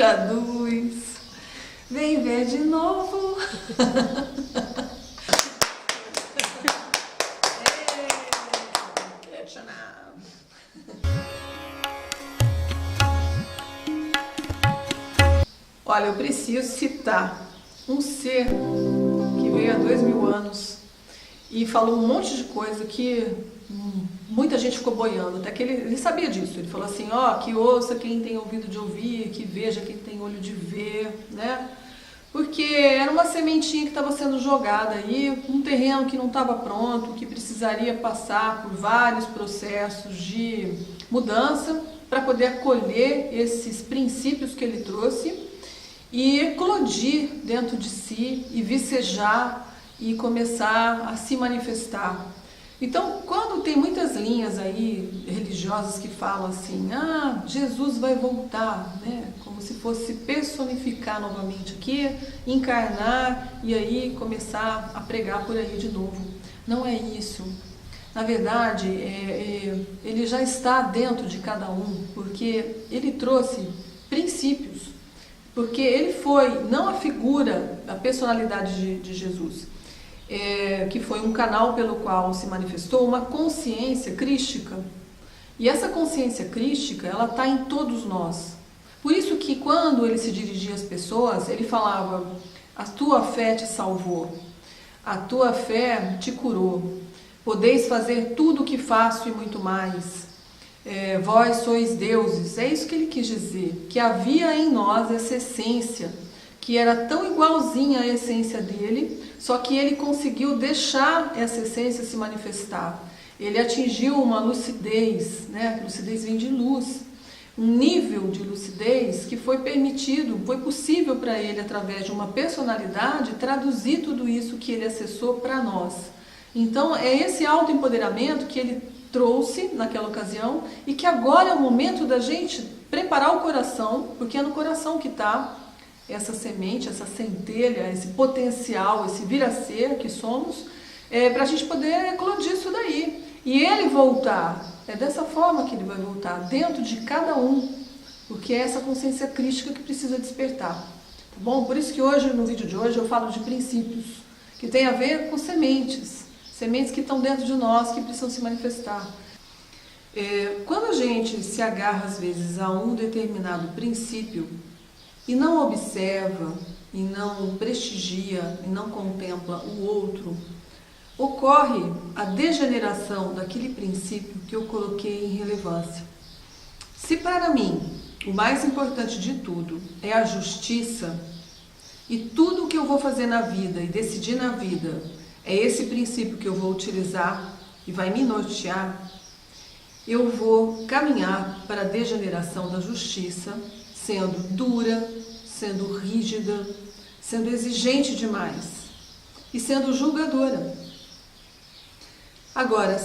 traduz. Vem ver de novo. Olha, eu preciso citar um ser que veio há 2000 anos e falou um monte de coisa que muita gente ficou boiando, até que ele sabia disso. Ele falou assim, ó, que ouça quem tem ouvido de ouvir, que veja quem tem olho de ver, né? Porque era uma sementinha que estava sendo jogada aí, um terreno que não estava pronto, que precisaria passar por vários processos de mudança para poder acolher esses princípios que ele trouxe e eclodir dentro de si e vicejar e começar a se manifestar. Então, quando tem muitas linhas aí religiosas que falam assim, ah, Jesus vai voltar, né? Como se fosse personificar novamente aqui, encarnar e aí começar a pregar por aí de novo. Não é isso. Na verdade, ele já está dentro de cada um, porque ele trouxe princípios, porque ele foi, não a figura, a personalidade de Jesus, que foi um canal pelo qual se manifestou uma consciência crística. E essa consciência crística, ela está em todos nós. Por isso que quando ele se dirigia às pessoas, ele falava, a tua fé te salvou, a tua fé te curou, podeis fazer tudo o que faço e muito mais. Vós sois deuses, é isso que ele quis dizer, que havia em nós essa essência, que era tão igualzinha à essência dele, só que ele conseguiu deixar essa essência se manifestar. Ele atingiu uma lucidez, né? Lucidez vem de luz, um nível de lucidez que foi permitido, foi possível para ele, através de uma personalidade, traduzir tudo isso que ele acessou para nós. Então, é esse autoempoderamento que ele trouxe naquela ocasião e que agora é o momento da gente preparar o coração, porque é no coração que está essa semente, essa centelha, esse potencial, esse vir a ser que somos, para a gente poder eclodir isso daí. E ele voltar, é dessa forma que ele vai voltar, dentro de cada um, porque é essa consciência crística que precisa despertar. Tá bom? Por isso que hoje, no vídeo de hoje, eu falo de princípios, que tem a ver com sementes que estão dentro de nós, que precisam se manifestar. Quando a gente se agarra, às vezes, a um determinado princípio, e não observa, e não prestigia, e não contempla o outro, ocorre a degeneração daquele princípio que eu coloquei em relevância. Se para mim o mais importante de tudo é a justiça, e tudo o que eu vou fazer na vida e decidir na vida é esse princípio que eu vou utilizar e vai me nortear, eu vou caminhar para a degeneração da justiça, sendo dura, sendo rígida, sendo exigente demais e sendo julgadora. Agora,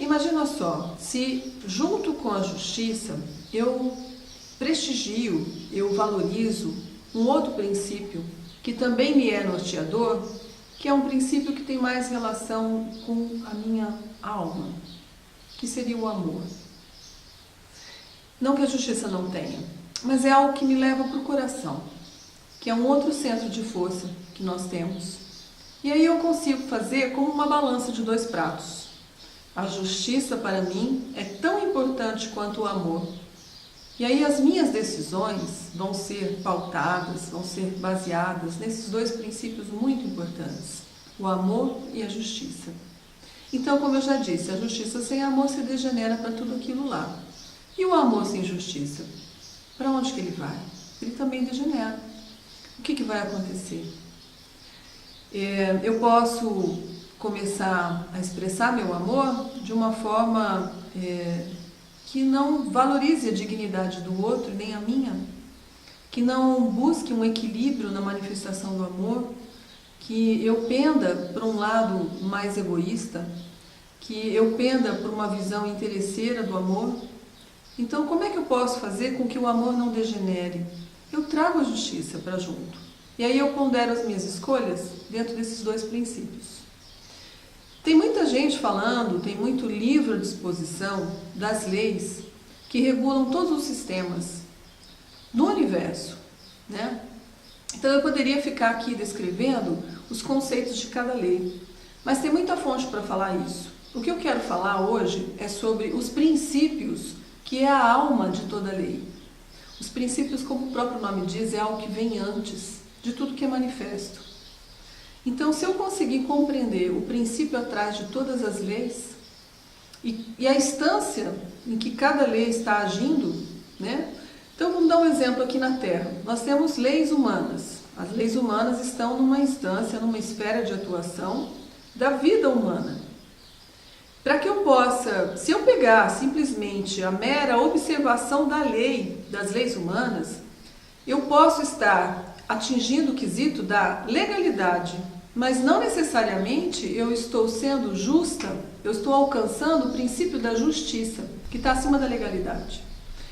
imagina só, se junto com a justiça eu prestigio, eu valorizo um outro princípio que também me é norteador, que é um princípio que tem mais relação com a minha alma, que seria o amor. Não que a justiça não tenha, mas é algo que me leva para o coração, que é um outro centro de força que nós temos. E aí eu consigo fazer como uma balança de dois pratos. A justiça para mim é tão importante quanto o amor. E aí as minhas decisões vão ser pautadas, vão ser baseadas nesses dois princípios muito importantes, o amor e a justiça. Então, como eu já disse, a justiça sem amor se degenera para tudo aquilo lá. E o amor sem justiça? Para onde que ele vai? Ele também degenera. O que vai acontecer? Eu posso começar a expressar meu amor de uma forma que não valorize a dignidade do outro, nem a minha, que não busque um equilíbrio na manifestação do amor, que eu penda para um lado mais egoísta, que eu penda para uma visão interesseira do amor. Então, como é que eu posso fazer com que o amor não degenere? Eu trago a justiça para junto. E aí eu pondero as minhas escolhas dentro desses dois princípios. Tem muita gente falando, tem muito livro à disposição das leis que regulam todos os sistemas do universo. né? Então eu poderia ficar aqui descrevendo os conceitos de cada lei, mas tem muita fonte para falar isso. O que eu quero falar hoje é sobre os princípios, que é a alma de toda lei. Os princípios, como o próprio nome diz, é algo que vem antes de tudo que é manifesto. Então, se eu conseguir compreender o princípio atrás de todas as leis e a instância em que cada lei está agindo, né? Então, vamos dar um exemplo aqui na Terra. Nós temos leis humanas. As leis humanas estão numa instância, numa esfera de atuação da vida humana. Para que eu possa, se eu pegar simplesmente a mera observação da lei, das leis humanas, eu posso estar atingindo o quesito da legalidade, mas não necessariamente eu estou sendo justa, eu estou alcançando o princípio da justiça, que está acima da legalidade.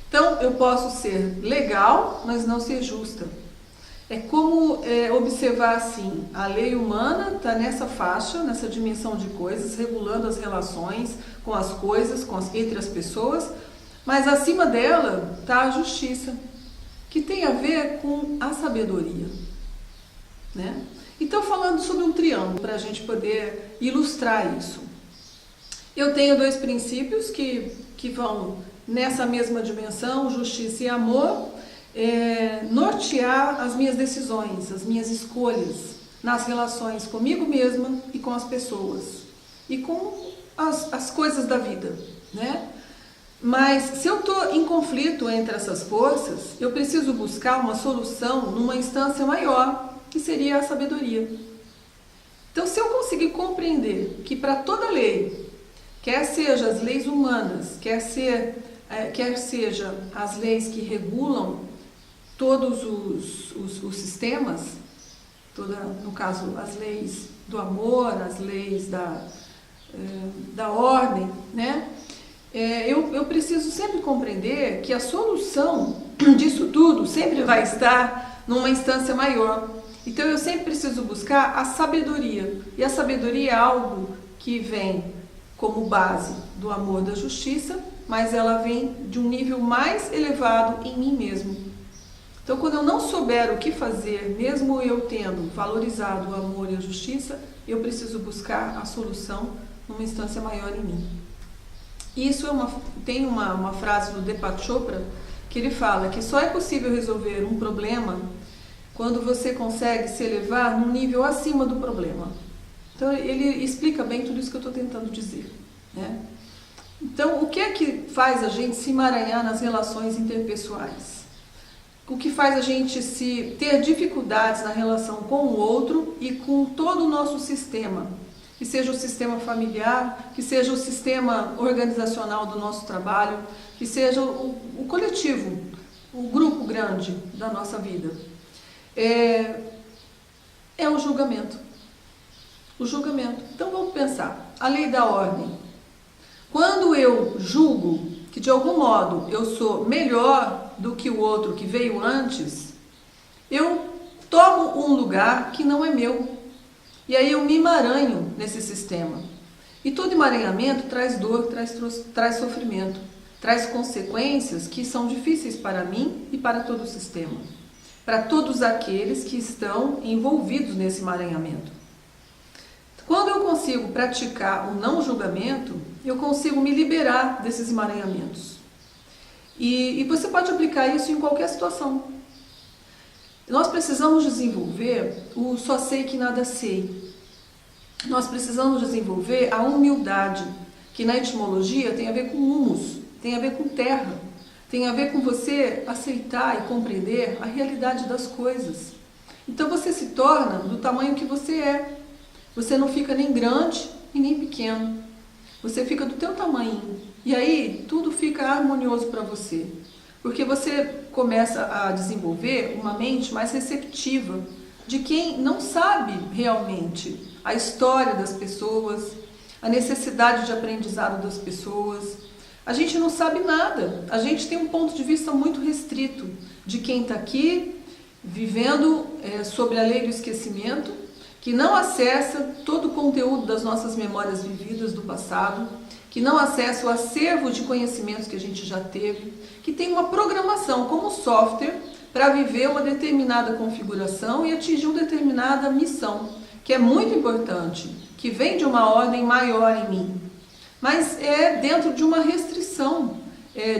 Então, eu posso ser legal, mas não ser justa. É como observar assim, a lei humana está nessa faixa, nessa dimensão de coisas, regulando as relações com as coisas, entre as pessoas, mas acima dela está a justiça, que tem a ver com a sabedoria, né? Então, falando sobre um triângulo, para a gente poder ilustrar isso. Eu tenho dois princípios que vão nessa mesma dimensão, justiça e amor, nortear as minhas decisões, as minhas escolhas nas relações comigo mesma e com as pessoas e com as coisas da vida, né? Mas se eu estou em conflito entre essas forças, eu preciso buscar uma solução numa instância maior, que seria a sabedoria. Então, se eu conseguir compreender que para toda lei, quer seja as leis humanas, quer seja as leis que regulam todos os sistemas, no caso as leis do amor, as leis da ordem, né? Eu preciso sempre compreender que a solução disso tudo sempre vai estar numa instância maior. Então eu sempre preciso buscar a sabedoria. E a sabedoria é algo que vem como base do amor, da justiça, mas ela vem de um nível mais elevado em mim mesmo. Então, quando eu não souber o que fazer, mesmo eu tendo valorizado o amor e a justiça, eu preciso buscar a solução numa instância maior em mim. Isso tem uma frase do Deepak Chopra que ele fala que só é possível resolver um problema quando você consegue se elevar num nível acima do problema. Então, ele explica bem tudo isso que eu estou tentando dizer, né? Então, o que é que faz a gente se emaranhar nas relações interpessoais? O que faz a gente ter dificuldades na relação com o outro e com todo o nosso sistema, que seja o sistema familiar, que seja o sistema organizacional do nosso trabalho, que seja o coletivo, o grupo grande da nossa vida. É o julgamento. O julgamento. Então vamos pensar, a lei da ordem. Quando eu julgo que de algum modo eu sou melhor do que o outro que veio antes, eu tomo um lugar que não é meu. E aí eu me emaranho nesse sistema. E todo emaranhamento traz dor, traz sofrimento, traz consequências que são difíceis para mim e para todo o sistema. Para todos aqueles que estão envolvidos nesse emaranhamento. Quando eu consigo praticar o não julgamento, eu consigo me liberar desses emaranhamentos. E você pode aplicar isso em qualquer situação. Nós precisamos desenvolver o só sei que nada sei. Nós precisamos desenvolver a humildade, que na etimologia tem a ver com humus, tem a ver com terra, tem a ver com você aceitar e compreender a realidade das coisas. Então você se torna do tamanho que você é. Você não fica nem grande e nem pequeno. Você fica do teu tamanho. E aí tudo fica harmonioso para você. Porque você começa a desenvolver uma mente mais receptiva de quem não sabe realmente a história das pessoas, a necessidade de aprendizado das pessoas. A gente não sabe nada. A gente tem um ponto de vista muito restrito de quem está aqui vivendo sobre a lei do esquecimento, que não acessa todo o conteúdo das nossas memórias vividas do passado, que não acessa o acervo de conhecimentos que a gente já teve, que tem uma programação como software para viver uma determinada configuração e atingir uma determinada missão, que é muito importante, que vem de uma ordem maior em mim, mas é dentro de uma restrição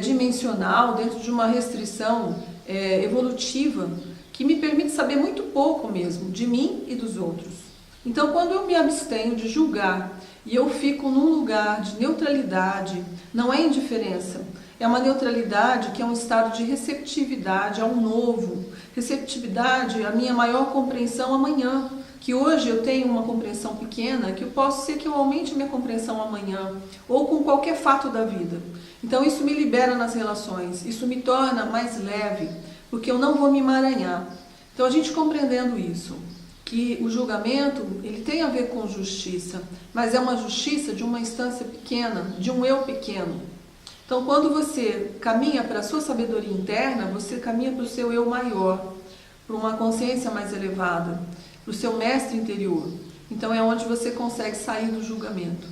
dimensional, dentro de uma restrição evolutiva, que me permite saber muito pouco mesmo de mim e dos outros. Então, quando eu me abstenho de julgar e eu fico num lugar de neutralidade, não é indiferença, é uma neutralidade que é um estado de receptividade ao novo, receptividade à minha maior compreensão amanhã, que hoje eu tenho uma compreensão pequena, que eu posso ser que eu aumente minha compreensão amanhã, ou com qualquer fato da vida. Então isso me libera nas relações, isso me torna mais leve, porque eu não vou me emaranhar. Então a gente compreendendo isso, que o julgamento ele tem a ver com justiça, mas é uma justiça de uma instância pequena, de um eu pequeno. Então quando você caminha para a sua sabedoria interna, você caminha para o seu eu maior, para uma consciência mais elevada, para o seu mestre interior. Então é onde você consegue sair do julgamento.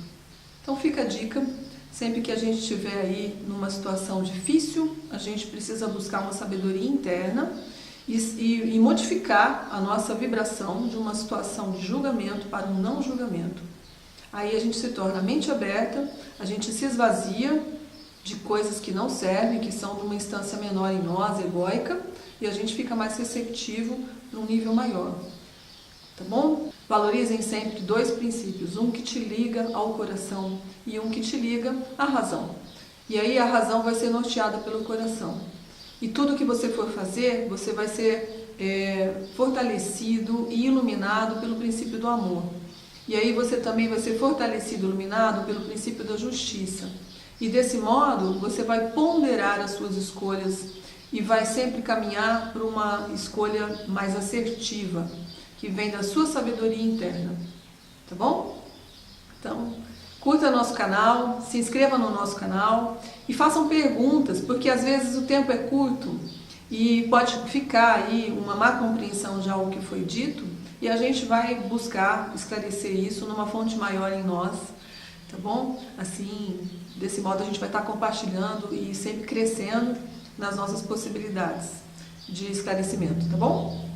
Então fica a dica, sempre que a gente estiver aí numa situação difícil, a gente precisa buscar uma sabedoria interna e modificar a nossa vibração de uma situação de julgamento para um não julgamento. Aí a gente se torna mente aberta, a gente se esvazia de coisas que não servem, que são de uma instância menor em nós, egóica, e a gente fica mais receptivo num nível maior. Tá bom? Valorizem sempre dois princípios, um que te liga ao coração e um que te liga à razão. E aí a razão vai ser norteada pelo coração. E tudo que você for fazer, você vai ser fortalecido e iluminado pelo princípio do amor. E aí você também vai ser fortalecido e iluminado pelo princípio da justiça. E desse modo, você vai ponderar as suas escolhas e vai sempre caminhar para uma escolha mais assertiva, que vem da sua sabedoria interna. Tá bom? Então, curta nosso canal, se inscreva no nosso canal e façam perguntas, porque às vezes o tempo é curto e pode ficar aí uma má compreensão já ao que foi dito, e a gente vai buscar esclarecer isso numa fonte maior em nós, tá bom? Assim, desse modo a gente vai estar compartilhando e sempre crescendo nas nossas possibilidades de esclarecimento, tá bom?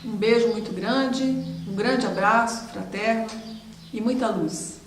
Um beijo muito grande, um grande abraço fraterno e muita luz.